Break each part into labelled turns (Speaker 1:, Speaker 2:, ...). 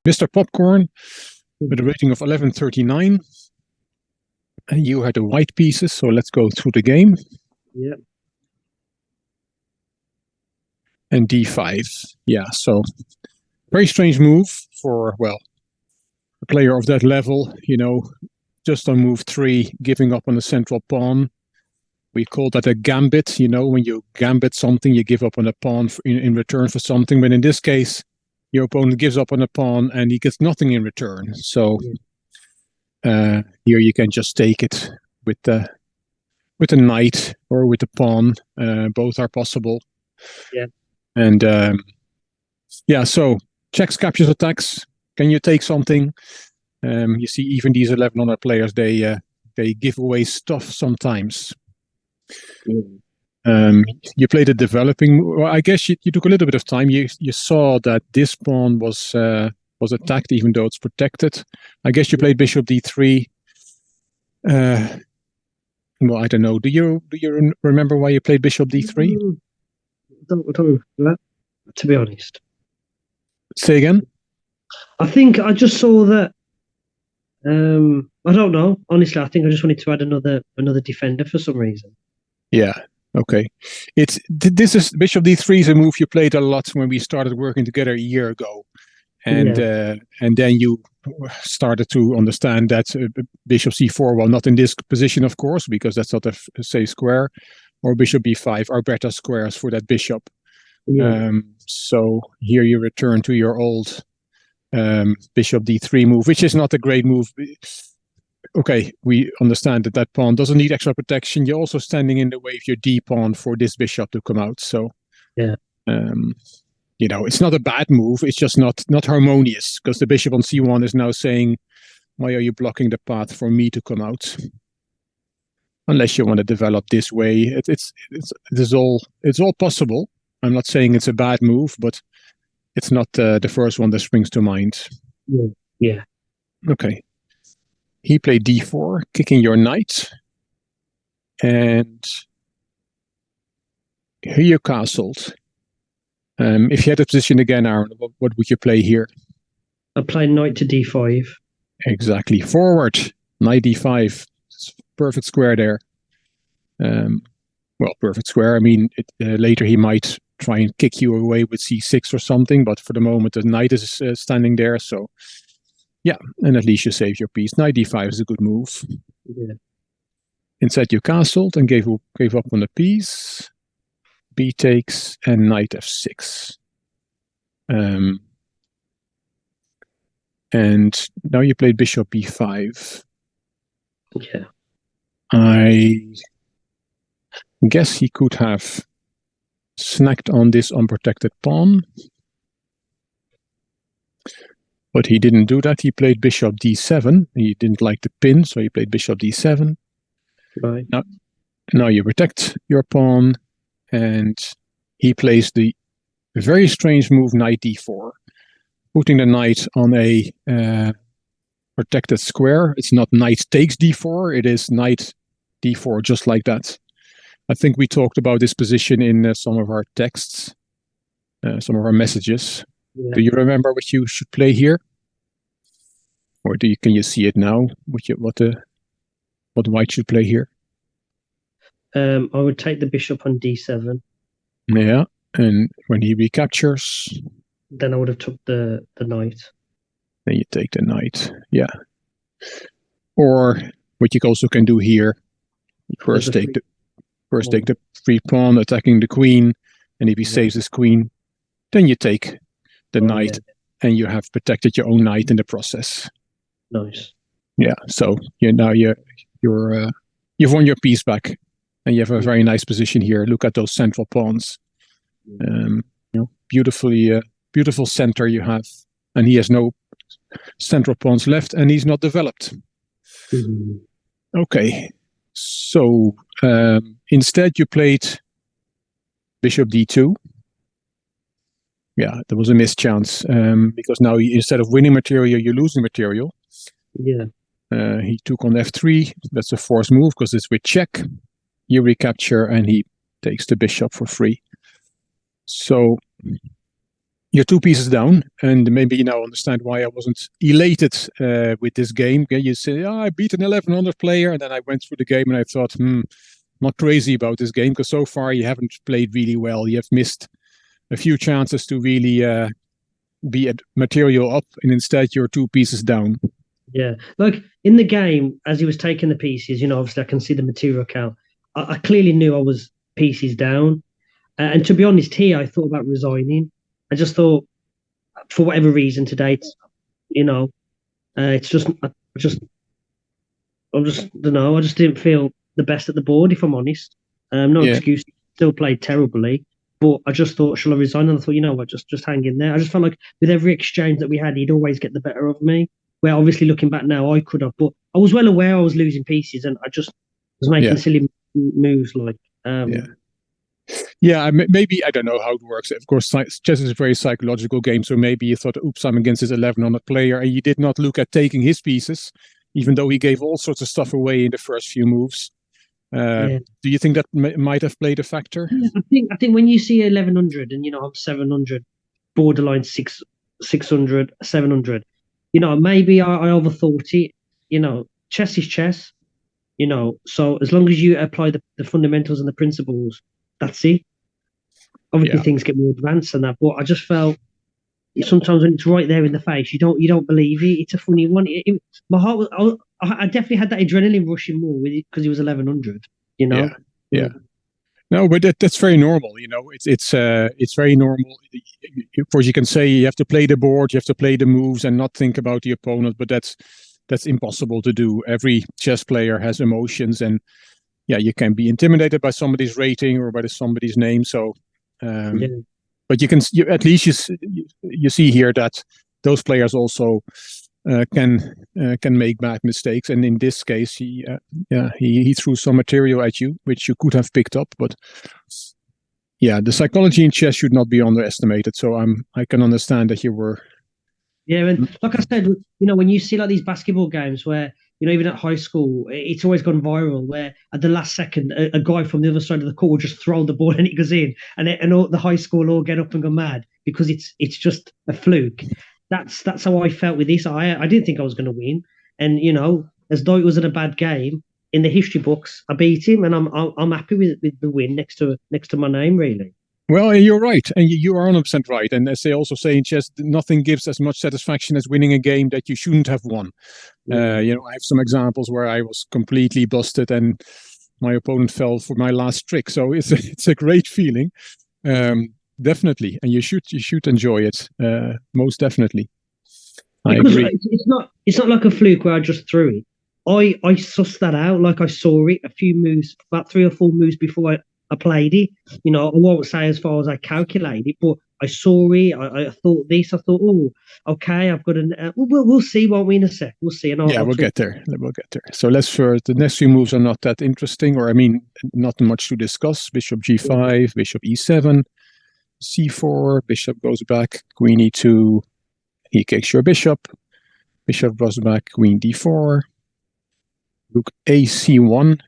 Speaker 1: Mr. Popcorn with a rating of 1139. And you had the white pieces, so let's go through the game.
Speaker 2: Yeah.
Speaker 1: And d5. Yeah, so very strange move for, well, a player of that level, you know, just on move 3, giving up on the central pawn. We call that a gambit, you know, when you gambit something, you give up on a pawn in return for something. But in this case, your opponent gives up on a pawn and he gets nothing in return. So here you can just take it with the knight or with the pawn. Both are possible.
Speaker 2: Yeah.
Speaker 1: And yeah, so checks, captures, attacks. Can you take something? You see, even these 1100 players, they give away stuff sometimes. You played a developing. Well, I guess you took a little bit of time. You saw that this pawn was attacked, even though it's protected. I guess you played bishop d3. Well, I don't know. Do you remember why you played bishop d3?
Speaker 2: Don't to be honest.
Speaker 1: Say again.
Speaker 2: I think I just saw that. I don't know. Honestly, I think I just wanted to add another defender for some reason.
Speaker 1: Yeah. Okay. This is bishop d3 is a move you played a lot when we started working together a year ago, and then you started to understand that bishop c4, well, not in this position, of course, because that's not a safe square, or bishop b5 are better squares for that bishop. Yeah. So here you return to your old bishop d3 move, which is not a great move. Okay, we understand that pawn doesn't need extra protection. You're also standing in the way of your d pawn for this bishop to come out. So
Speaker 2: yeah,
Speaker 1: you know, it's not a bad move. It's just not harmonious, because the bishop on c1 is now saying, why are you blocking the path for me to come out? Unless you want to develop this way, it's all possible. I'm not saying it's a bad move, but it's not the first one that springs to mind.
Speaker 2: Yeah.
Speaker 1: Okay. He played d4, kicking your knight. And here you castled. If you had a position again, Aran, what would you play here?
Speaker 2: I played knight to d5.
Speaker 1: Exactly. Forward, knight d5. Perfect square there. Well, perfect square. I mean, later he might try and kick you away with c6 or something, but for the moment the knight is standing there, so yeah, and at least you save your piece. Knight d5 is a good move.
Speaker 2: Yeah.
Speaker 1: Instead you castled and gave up on the piece. B takes and knight f6. And now you played bishop b5.
Speaker 2: Yeah.
Speaker 1: I guess he could have snacked on this unprotected pawn, but he didn't do that. He played bishop d7. He didn't like the pin, so he played bishop d7.
Speaker 2: Right.
Speaker 1: Now you protect your pawn, and he plays the very strange move knight d4, putting the knight on a protected square. It's not knight takes d4, it is knight d4, just like that. I think we talked about this position in some of our texts, some of our messages. Yeah. Do you remember what you should play here? Or can you see it now? What white should play here?
Speaker 2: I would take the bishop on d7.
Speaker 1: Yeah, and when he recaptures,
Speaker 2: then I would have took the knight.
Speaker 1: Then you take the knight. Yeah. Or what you also can do here, first take the free pawn, attacking the queen, and if he saves his queen, then you take the knight, and you have protected your own knight in the process.
Speaker 2: Nice.
Speaker 1: Yeah. So you've won your piece back, and you have a very nice position here. Look at those central pawns. You know, beautiful center you have, and he has no central pawns left, and he's not developed. Okay. So instead you played bishop d2. Yeah, there was a missed chance, because now instead of winning material, you're losing material.
Speaker 2: Yeah.
Speaker 1: He took on f3. That's a forced move because it's with check. You recapture, and he takes the bishop for free. So you're 2 pieces down, and maybe you now understand why I wasn't elated with this game. Okay? You say, oh, I beat an 1100 player, and then I went through the game and I thought, not crazy about this game, because so far you haven't played really well. You have missed a few chances to really be at material up, and instead you're 2 pieces down.
Speaker 2: Yeah, like in the game, as he was taking the pieces, obviously I can see the material count. I clearly knew I was pieces down. And to be honest, here I thought about resigning. I just thought, for whatever reason today, it's just, I just don't know. I just didn't feel the best at the board, if I'm honest. No
Speaker 1: Yeah.
Speaker 2: excuse. Still played terribly, but I just thought, shall I resign? And I thought, you know what, just hang in there. I just felt like with every exchange that we had, he'd always get the better of me. Where obviously looking back now, I could have, but I was well aware I was losing pieces, and I just was making silly moves. Like,
Speaker 1: yeah, maybe I don't know how it works. Of course, chess is a very psychological game, so maybe you thought, "Oops, I'm against this 1100 player," and you did not look at taking his pieces, even though he gave all sorts of stuff away in the first few moves. Do you think that might have played a factor?
Speaker 2: Yeah, I think when you see 1100 and I'm 700, borderline 600, 700, maybe I overthought it. Chess is chess. So as long as you apply the fundamentals and the principles, that's it. Obviously, things get more advanced than that, but I just felt sometimes when it's right there in the face, you don't believe it. It's a funny one. My heart was. I definitely had that adrenaline rushing more with it because it was 1100.
Speaker 1: Yeah. No, but that's very normal. It's very normal. Of course, you can say you have to play the board, you have to play the moves, and not think about the opponent. But that's impossible to do. Every chess player has emotions, and you can be intimidated by somebody's rating or by somebody's name. So, but at least you see here that those players also can make bad mistakes, and in this case, he threw some material at you which you could have picked up. But the psychology in chess should not be underestimated. So I can understand that you were.
Speaker 2: Yeah, and like I said, when you see like these basketball games where even at high school, it's always gone viral where at the last second, a guy from the other side of the court will just throw the ball and it goes in, and all the high school all get up and go mad because it's just a fluke. That's how I felt with this. I didn't think I was going to win, and as though it wasn't a bad game in the history books, I beat him, and I'm happy with the win next to my name, really.
Speaker 1: Well, you're right, and you are 100% right. And as they also say in chess, nothing gives as much satisfaction as winning a game that you shouldn't have won. I have some examples where I was completely busted and my opponent fell for my last trick. So it's a great feeling, definitely, and you should enjoy it, most definitely. I agree.
Speaker 2: It's not like a fluke where I just threw it. I sussed that out, like I saw it a few moves, about 3 or 4 moves before I played it. I won't say as far as I calculated it, but I saw it. I thought this. I thought, oh, okay, I've got an. We'll see, won't we, in a sec? We'll see. And
Speaker 1: we'll get there. We'll get there. So the next few moves are not that interesting, or not much to discuss. Bishop G5, Bishop E7, C4. Bishop goes back. Queen E2. He kicks your bishop. Bishop goes back. Queen D4. Rook AC1.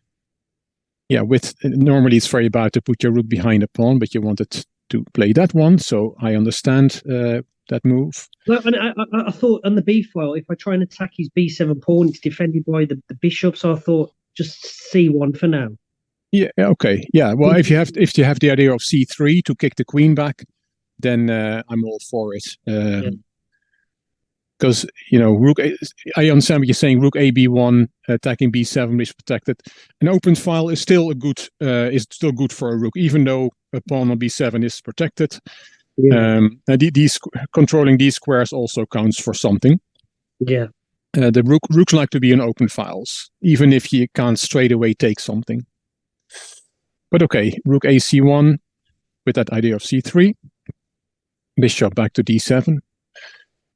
Speaker 1: Yeah, normally it's very bad to put your rook behind a pawn, but you wanted to play that one, so I understand that move.
Speaker 2: Well, and I thought on the b file, if I try and attack his b7 pawn, it's defended by the bishop, so I thought just c1 for now.
Speaker 1: Yeah, okay. Yeah, well, if you have the idea of c3 to kick the queen back, then I'm all for it. Because rook. I understand what you're saying. Rook AB1 attacking B7 is protected. An open file is still good for a rook, even though a pawn on B7 is protected. And controlling these squares also counts for something.
Speaker 2: Yeah.
Speaker 1: The rooks like to be in open files, even if you can't straight away take something. But okay, rook AC1 with that idea of C3. Bishop back to D7.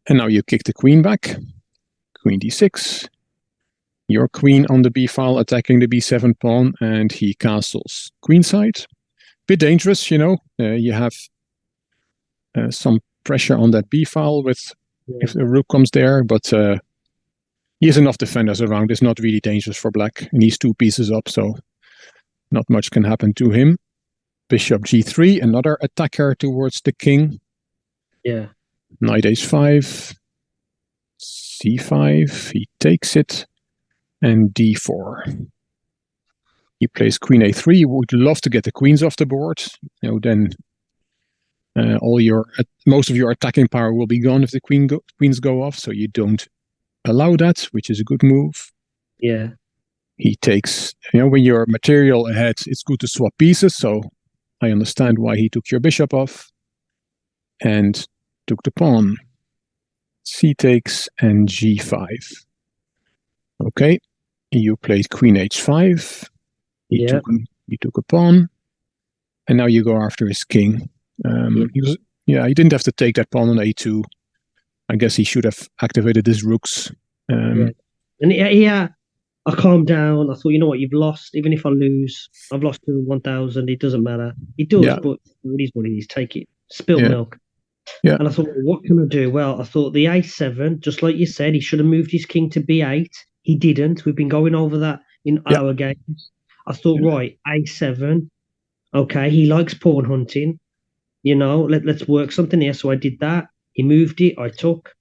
Speaker 1: And now you kick the queen back. Queen D6. Your queen on the B file attacking the B7 pawn, and he castles queenside. Bit dangerous, you have some pressure on that B file if the rook comes there, but he has enough defenders around. It's not really dangerous for black, and he's 2 pieces up, so not much can happen to him. Bishop G3, another attacker towards the king.
Speaker 2: Yeah.
Speaker 1: Knight h5, c5, he takes it, and d4. He plays queen a3. He would love to get the queens off the board. Then most of your attacking power will be gone if the queens go off, so you don't allow that, which is a good move.
Speaker 2: Yeah.
Speaker 1: He takes, when you're material ahead, it's good to swap pieces, so I understand why he took your bishop off and took the pawn. C takes and g5. Okay, you played queen h5. He took a pawn, and now you go after his king. He didn't have to take that pawn on a2. I guess he should have activated his rooks.
Speaker 2: And I calmed down. I thought, you know what, you've lost. Even if I lose, I've lost to 1,000. It doesn't matter. It does, but it is what it is. Take it. Spilt milk.
Speaker 1: Yeah.
Speaker 2: And I thought, well, what can I do? Well, I thought the a7, just like you said, he should have moved his king to b8. He didn't. We've been going over that in our games. I thought, right, a7. Okay, he likes pawn hunting. Let's work something here. So I did that. He moved it. I took.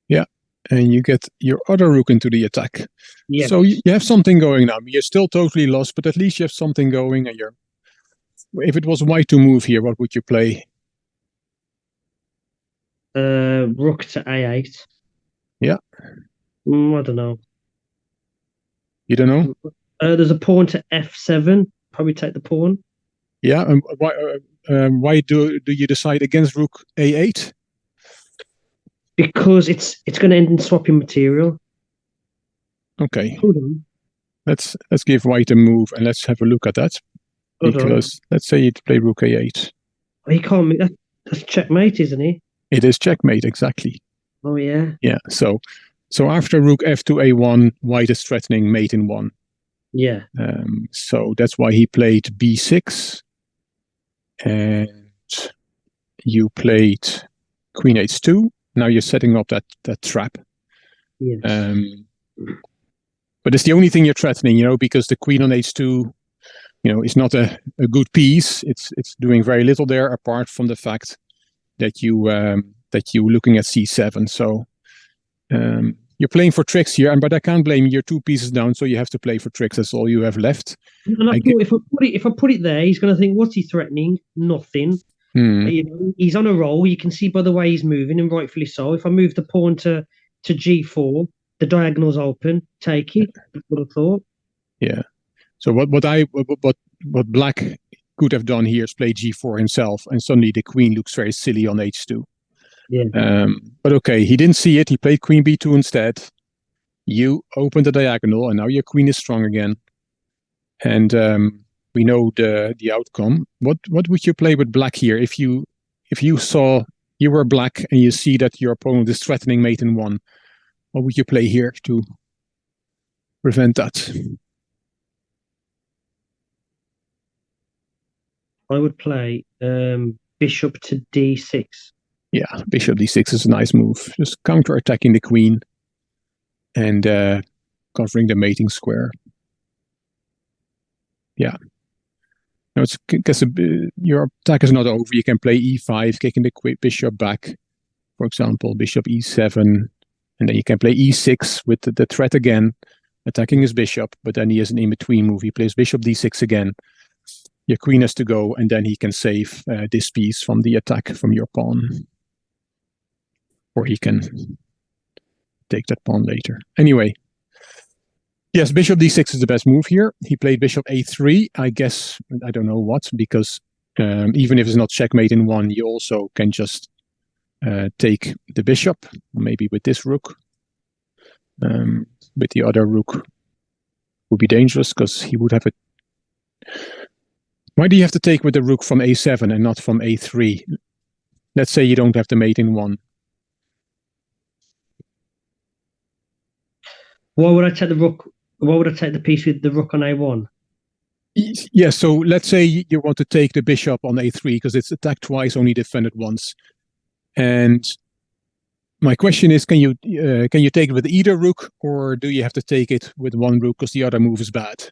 Speaker 1: Yeah, and you get your other rook into the attack.
Speaker 2: Yeah.
Speaker 1: So you have something going now. You're still totally lost, but at least you have something going. And if it was white to move here, what would you play?
Speaker 2: Rook to a8.
Speaker 1: Yeah.
Speaker 2: I don't know.
Speaker 1: You don't know?
Speaker 2: There's a pawn to f7. Probably take the pawn.
Speaker 1: Yeah. And why do you decide against rook a8?
Speaker 2: Because it's going to end in swapping material.
Speaker 1: Okay. Hold on. Let's give white a move and let's have a look at that. Because let's say you play rook a8.
Speaker 2: He can't make that. That's checkmate, isn't he?
Speaker 1: It is checkmate, exactly.
Speaker 2: Oh yeah.
Speaker 1: Yeah. So after rook f2 a1, white is threatening mate in 1.
Speaker 2: Yeah.
Speaker 1: So that's why he played b6, and you played queen h2. Now you're setting up that trap.
Speaker 2: Yes.
Speaker 1: But it's the only thing you're threatening, because the queen on h2, is not a good piece. It's doing very little there, apart from the fact that you're looking at c7. So you're playing for tricks here, but I can't blame you. You're 2 pieces down, so you have to play for tricks. That's all you have left.
Speaker 2: And I thought if I put it there, he's going to think, what's he threatening? Nothing. He's on a roll. You can see by the way he's moving, and rightfully so. If I move the pawn to g4, the diagonal's open. Take it. That's what I thought.
Speaker 1: Yeah. So what Black could have done here is play g4 himself, and suddenly the queen looks very silly on h2.
Speaker 2: Yeah.
Speaker 1: But okay, he didn't see it. He played queen b2 instead. You opened the diagonal, and now your queen is strong again. And we know the outcome. What would you play with Black here? If you saw you were Black and you see that your opponent is threatening mate in 1, what would you play here to prevent that?
Speaker 2: I would play bishop to d6.
Speaker 1: Yeah, bishop d6 is a nice move. Just counter-attacking the queen and covering the mating square. Yeah. Now your attack is not over. You can play e5, kicking the bishop back. For example, bishop e7. And then you can play e6 with the threat again, attacking his bishop. But then he has an in-between move. He plays bishop d6 again. Your queen has to go, and then he can save this piece from the attack from your pawn. Or he can take that pawn later. Anyway, yes, bishop d6 is the best move here. He played bishop a3, I guess, I don't know what, because even if it's not checkmate in 1, you also can just take the bishop, maybe with this rook. With the other rook would be dangerous, because he would have it. Why do you have to take with the rook from a7 and not from a3? Let's say you don't have the mate in 1.
Speaker 2: Why would I take the rook? Why would I take the piece with the rook on a1?
Speaker 1: Yeah, so let's say you want to take the bishop on a3 because it's attacked twice, only defended once. And my question is, can you take it with either rook, or do you have to take it with one rook because the other move is bad?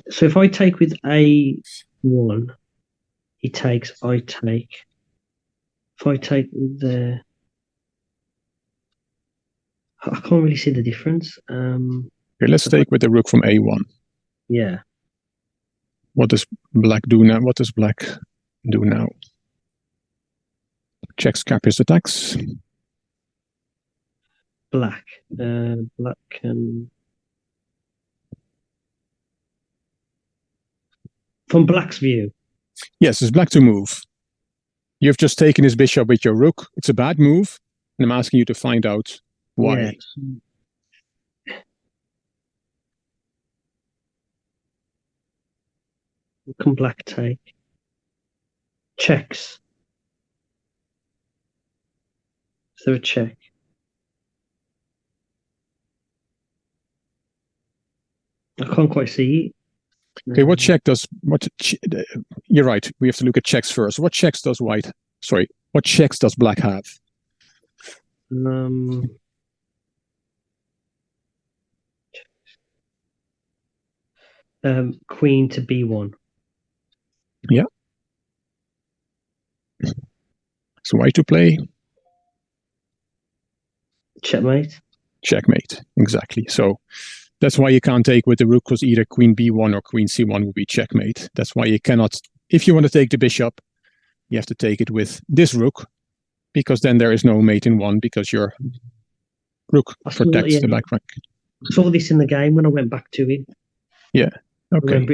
Speaker 2: So if I take with a1, He takes, I take. If I take the, I can't really see the difference.
Speaker 1: Okay, let's take with the rook from a1.
Speaker 2: Yeah.
Speaker 1: What does black do now? What does black do now? Checks, captures, attacks.
Speaker 2: Black. Black can. From black's view.
Speaker 1: Yes, it's black to move. You've just taken his bishop with your rook. It's a bad move, and I'm asking you to find out why.
Speaker 2: Yeah. Can black take? Checks. Is there a check? I can't quite see it.
Speaker 1: Okay, what check does you're right. We have to look at checks first. What checks does white? Sorry, what checks does black have?
Speaker 2: Queen to b1.
Speaker 1: Yeah. So white to play.
Speaker 2: Checkmate.
Speaker 1: Checkmate. Exactly. So that's why you can't take with the rook, because either queen b1 or queen c1 would be checkmate. That's why you cannot. If you want to take the bishop, you have to take it with this rook, because then there is no mate in one, because your rook protects the back rank.
Speaker 2: I saw this in the game when I went back to it.
Speaker 1: Yeah. Okay.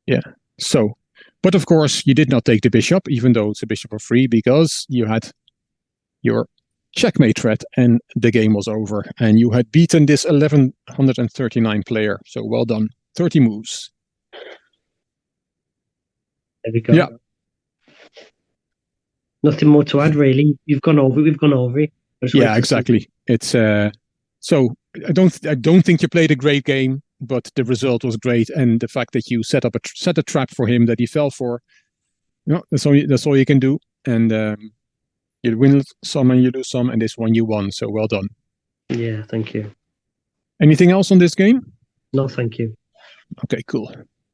Speaker 1: Yeah. So, but of course, you did not take the bishop, even though it's a bishop of 3, because you had your checkmate threat and the game was over. And you had beaten this 1139 player. So well done. 30 moves.
Speaker 2: There we go.
Speaker 1: Yeah.
Speaker 2: Nothing more to add, really. We've gone over it.
Speaker 1: Yeah, exactly. It's so I don't think you played a great game, but the result was great, and the fact that you set a trap for him that he fell for, that's all you can do. And you win some and you lose some, and this one you won. So well done.
Speaker 2: Yeah, thank you.
Speaker 1: Anything else on this game?
Speaker 2: No, thank you.
Speaker 1: Okay, cool.